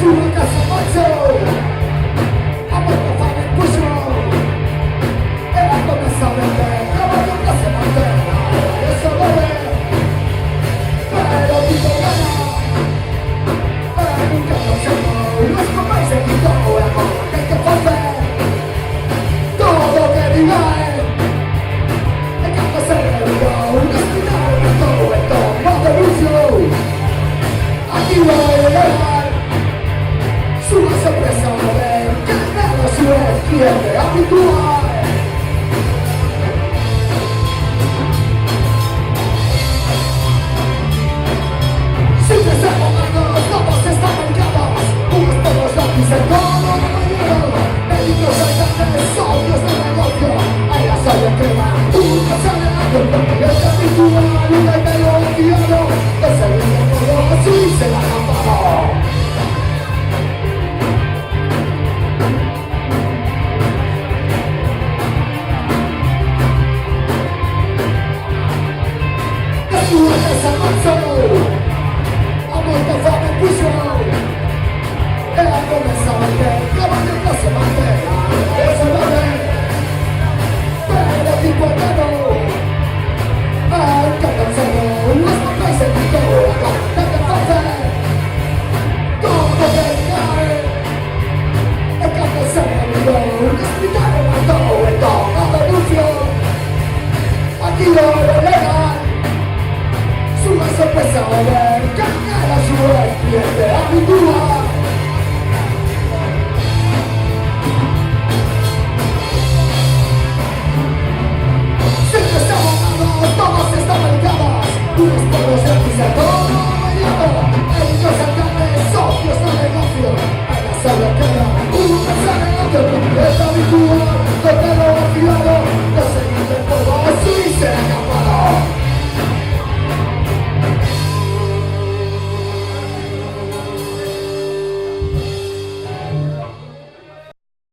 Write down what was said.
Sulla casa mazzo, a poco fare il pusho, e la commessa verde, la voglio classe manterna, e solo pero dico gana, e nunca lo siamo, il nostro paese di todo è amore, che forse, todo che rimane, e cambia sempre un po', un ospitale per todo e todo, ma deluso, aquí voy a llegar. Sulla sorpresa che nella sua chiede abituale. Si te estamos dando los lobos están marcados, unos pocos lápices de todo lo mañana. Médicos habitantes, socios de negocio, hay la sal de crema, una sale a cuerpo, es habitual, una y medio de diablo, es el mismo todo, así se la han pagado. Sulla casa mazzo, a molto fame il pusho, e la commessa verde, la voglio classe manterna, e se va bene, però ti guardano, un capezzolo, il nostro paese di colore, che forse, todo che rimane, e cambia sempre un ospitale ma todo e todo, all'anuncio, a chi lo relega. Sulla sorpresa cambia la sua cliente abitual. Siempre estamos malos, todos están marcadas, unos pueblos de pisa, todo mañana, ellos alcaldes, socios de negocio, a la sala queda un mensaje.